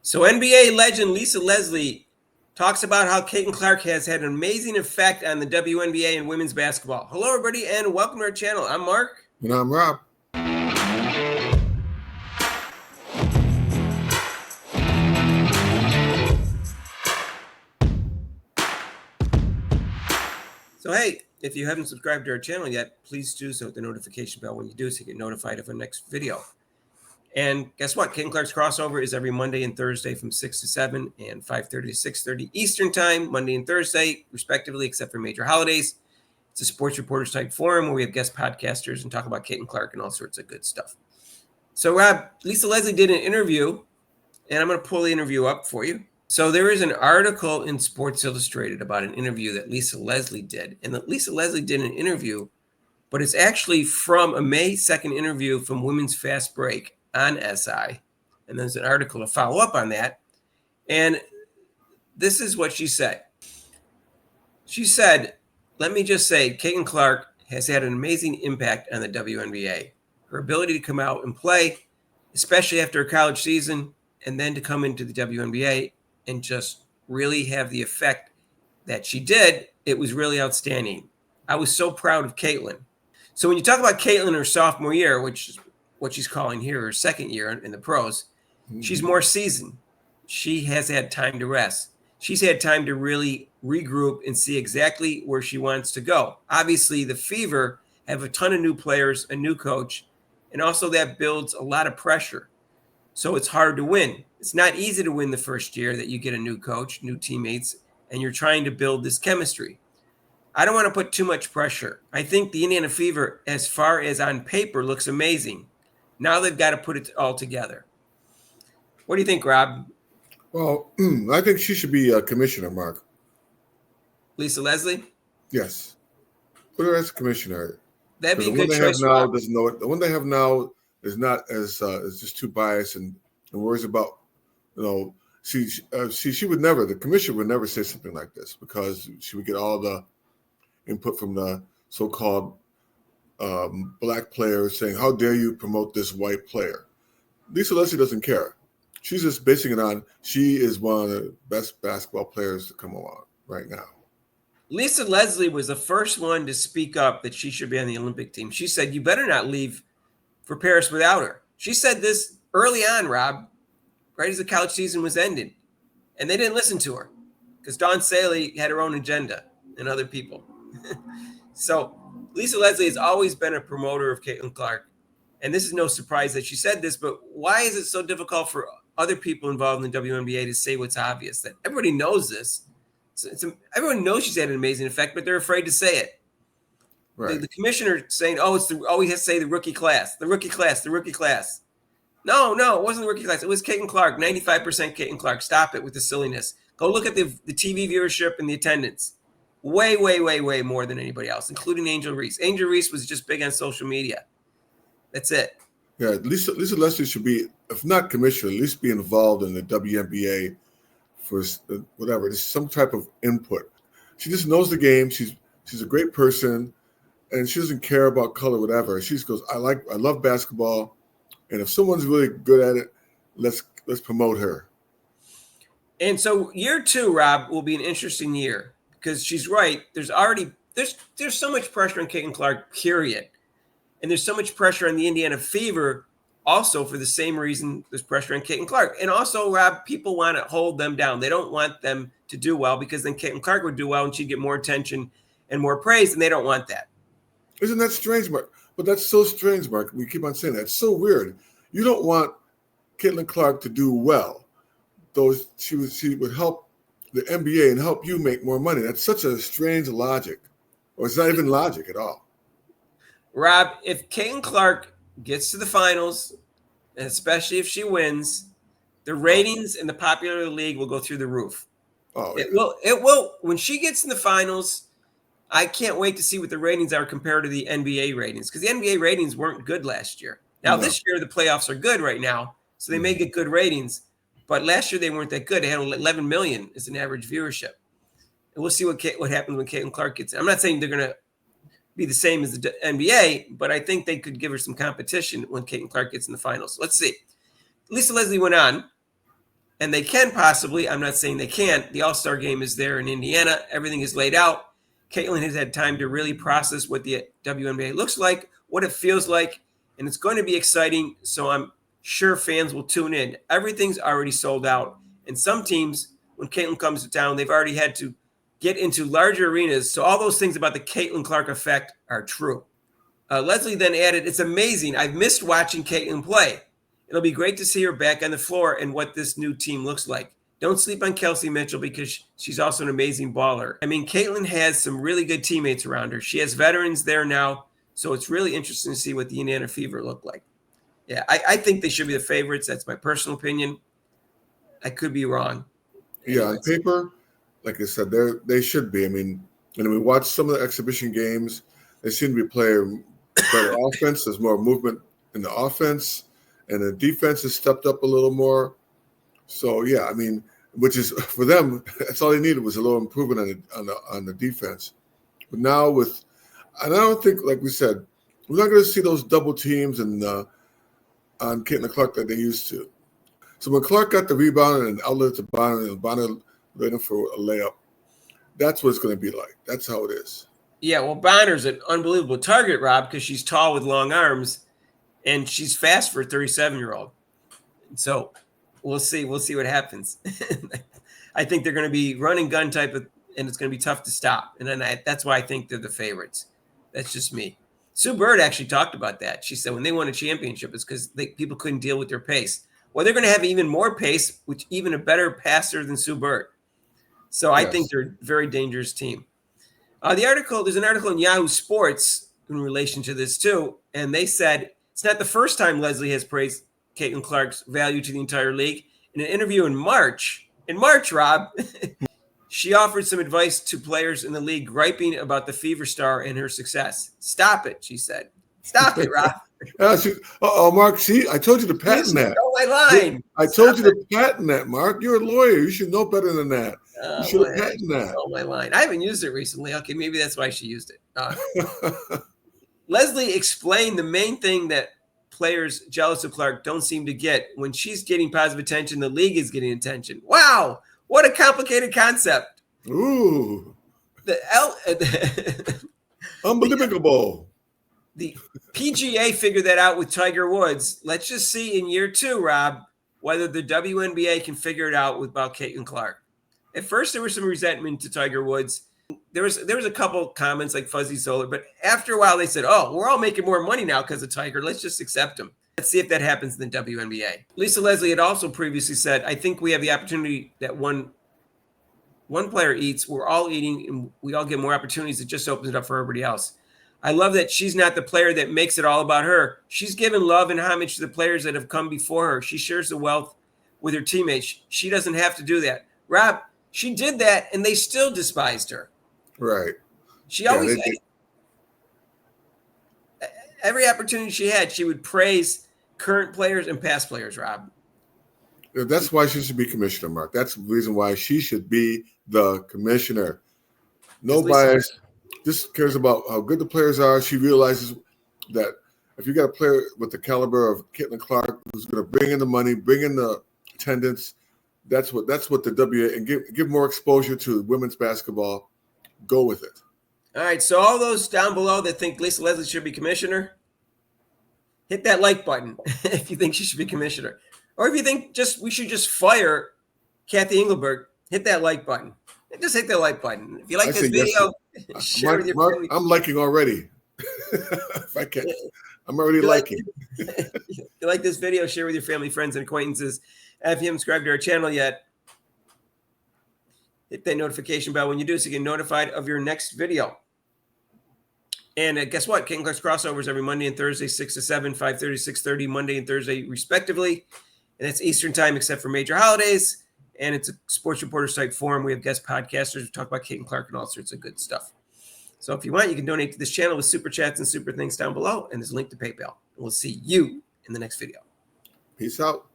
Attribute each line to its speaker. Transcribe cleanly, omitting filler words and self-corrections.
Speaker 1: So NBA legend Lisa Leslie talks about how Caitlin Clark has had an amazing effect on the WNBA and women's basketball. Hello, everybody, and welcome to our channel. I'm Mark.
Speaker 2: And I'm Rob.
Speaker 1: So, hey, if you haven't subscribed to our channel yet, please do so with the notification bell when you do so you get notified of our next video. And guess what? Caitlin Clark's crossover is every Monday and Thursday from 6 to 7 and 5:30 to 6:30 Eastern Time, Monday and Thursday, respectively, except for major holidays. It's a sports reporters type forum where we have guest podcasters and talk about Caitlin Clark and all sorts of good stuff. So, Rob, Lisa Leslie did an interview, and I'm going to pull the interview up for you. So there is an article in Sports Illustrated about an interview that Lisa Leslie did. And that Lisa Leslie did an interview, but it's actually from a May 2nd interview from Women's Fast Break on SI. And there's an article to follow up on that. And this is what she said. She said, let me just say, Caitlin Clark has had an amazing impact on the WNBA. Her ability to come out and play, especially after a college season, and then to come into the WNBA and just really have the effect that she did, it was really outstanding. I was so proud of Caitlin. So when you talk about Caitlin her sophomore year, which is what she's calling here her second year in the pros, she's more seasoned. She has had time to rest. She's had time to really regroup and see exactly where she wants to go. Obviously, the Fever have a ton of new players, a new coach, and also that builds a lot of pressure. So it's hard to win. It's not easy to win the first year that you get a new coach, new teammates, and you're trying to build this chemistry. I don't want to put too much pressure. I think the Indiana Fever, as far as on paper, looks amazing. Now they've got to put it all together. What do you think, Rob?
Speaker 2: Well, I think she should be a commissioner, Mark.
Speaker 1: Lisa Leslie?
Speaker 2: Yes. Put her as commissioner.
Speaker 1: That'd be a good choice.
Speaker 2: The one they have now is not as is just too biased and worries about, she would never, the commissioner would never say something like this because she would get all the input from the so-called black players saying, how dare you promote this white player? Lisa Leslie doesn't care. She's just basing it on she is one of the best basketball players to come along right now.
Speaker 1: Lisa Leslie was the first one to speak up that she should be on the Olympic team. She said, you better not leave for Paris without her. She said this early on, Rob, right as the college season was ending. And they didn't listen to her because Dawn Staley had her own agenda and other people. So Lisa Leslie has always been a promoter of Caitlin Clark. And this is no surprise that she said this, but why is it so difficult for other people involved in the WNBA to say what's obvious? That everybody knows this. Everyone knows she's had an amazing effect, but they're afraid to say it. Right. The commissioner saying, we have to say the rookie class. No, it wasn't the rookie class. It was Caitlin Clark, 95% Caitlin Clark. Stop it with the silliness. Go look at the TV viewership and the attendance. Way, way, way, way more than anybody else, including Angel Reese. Angel Reese was just big on social media. That's it.
Speaker 2: Yeah, Lisa Leslie should be, if not commissioner, at least be involved in the WNBA for whatever, just some type of input. She just knows the game. She's a great person, and she doesn't care about color, whatever. She just goes, I love basketball, and if someone's really good at it, let's promote her.
Speaker 1: And so year 2, Rob, will be an interesting year because she's right. There's so much pressure on Caitlin Clark, period. And there's so much pressure on the Indiana Fever also for the same reason there's pressure on Caitlin Clark. And also, Rob, people want to hold them down. They don't want them to do well because then Caitlin Clark would do well and she'd get more attention and more praise, and they don't want that.
Speaker 2: Isn't that strange, Mark? But that's so strange, Mark. We keep on saying that. It's so weird. You don't want Caitlin Clark to do well, though she would help the NBA and help you make more money. That's such a strange logic. Or it's not even logic at all.
Speaker 1: Rob, if Caitlin Clark gets to the finals, and especially if she wins, the ratings in the popular league will go through the roof. Oh, yeah. It will. When she gets in the finals, I can't wait to see what the ratings are compared to the NBA ratings, because the NBA ratings weren't good last year. Now, This year, the playoffs are good right now, so they may get good ratings. But last year, they weren't that good. They had 11 million as an average viewership. And we'll see what happens when Caitlin Clark gets in. I'm not saying they're going to be the same as the NBA, but I think they could give her some competition when Caitlin Clark gets in the finals. Let's see. Lisa Leslie went on and they can possibly, I'm not saying they can't. The All-Star game is there in Indiana. Everything is laid out. Caitlin has had time to really process what the WNBA looks like, what it feels like, and it's going to be exciting. So I'm sure fans will tune in. Everything's already sold out. And some teams, when Caitlin comes to town, they've already had to get into larger arenas. So all those things about the Caitlin Clark effect are true. Leslie then added, "It's amazing. I've missed watching Caitlin play. It'll be great to see her back on the floor and what this new team looks like. Don't sleep on Kelsey Mitchell because she's also an amazing baller." I mean, Caitlin has some really good teammates around her. She has veterans there now, so it's really interesting to see what the Indiana Fever look like. Yeah, I think they should be the favorites. That's my personal opinion. I could be wrong.
Speaker 2: Yeah, on paper, like I said, they should be. I mean, when we watch some of the exhibition games, they seem to be playing better offense. There's more movement in the offense, and the defense has stepped up a little more. So yeah, I mean, which is for them, that's all they needed was a little improvement on the defense. But now and I don't think, like we said, we're not going to see those double teams and on Caitlin Clark that they used to. So when Clark got the rebound and outlet to Bonner, and Bonner waiting for a layup, that's what it's going to be like. That's how it is.
Speaker 1: Yeah, well, Bonner's an unbelievable target, Rob, because she's tall with long arms, and she's fast for a 37-year-old. So we'll see. We'll see what happens. I think they're going to be running gun type of, and it's going to be tough to stop. And then that's why I think they're the favorites. That's just me. Sue Bird actually talked about that. She said when they won a championship, it's because people couldn't deal with their pace. Well, they're going to have even more pace, which even a better passer than Sue Bird. So I think they're a very dangerous team. There's an article in Yahoo Sports in relation to this too, and they said it's not the first time Leslie has praised Caitlin Clark's value to the entire league. In an interview in March, Rob, she offered some advice to players in the league griping about the Fever star and her success. "Stop it," she said. "Stop it, Rob."
Speaker 2: Mark, see, I told you to patent that.
Speaker 1: My line.
Speaker 2: I told you to patent that, Mark. You're a lawyer. You should know better than that. You should have patented that.
Speaker 1: Oh, my line. I haven't used it recently. Okay, maybe that's why she used it. Leslie explained the main thing that players jealous of Clark don't seem to get. When she's getting positive attention, the league is getting attention. Wow, what a complicated concept.
Speaker 2: Ooh. Unbelievable.
Speaker 1: The PGA figured that out with Tiger Woods. Let's just see in year 2, Rob, whether the WNBA can figure it out about Caitlin Clark. At first, there was some resentment to Tiger Woods. There was a couple comments like Fuzzy Solar, but after a while, they said, "Oh, we're all making more money now because of Tiger. Let's just accept him." Let's see if that happens in the WNBA. Lisa Leslie had also previously said, "I think we have the opportunity that one player eats, we're all eating, and we all get more opportunities. It just opens it up for everybody else. I love that she's not the player that makes it all about her. She's given love and homage to the players that have come before her. She shares the wealth with her teammates. She doesn't have to do that." Rob, she did that, and they still despised her.
Speaker 2: Right.
Speaker 1: She always, every opportunity she had, she would praise current players and past players, Rob.
Speaker 2: That's why she should be commissioner, Mark. That's the reason why she should be the commissioner. No bias. Just cares about how good the players are. She realizes that if you got a player with the caliber of Caitlin Clark who's going to bring in the money, bring in the attendance, that's what the WA, and give more exposure to women's basketball. Go with it.
Speaker 1: All right, so all those down below that think Lisa Leslie should be commissioner, hit that like button if you think she should be commissioner. Or if you think we should just fire Kathy Engelberg, hit that like button. Just hit that like button. If you like this video, share with your family.
Speaker 2: I'm liking already. If I can, I'm already liking.
Speaker 1: If you like this video, share with your family, friends, and acquaintances. And if you haven't subscribed to our channel yet, hit that notification bell when you do so you get notified of your next video. And guess what? Caitlin Clark's crossovers every Monday and Thursday, 6 to 7, 5:30 to 6:30, Monday and Thursday, respectively. And it's Eastern time except for major holidays. And it's a sports reporters type forum. We have guest podcasters who talk about Caitlin Clark and all sorts of good stuff. So if you want, you can donate to this channel with super chats and super things down below. And there's a link to PayPal. And we'll see you in the next video.
Speaker 2: Peace out.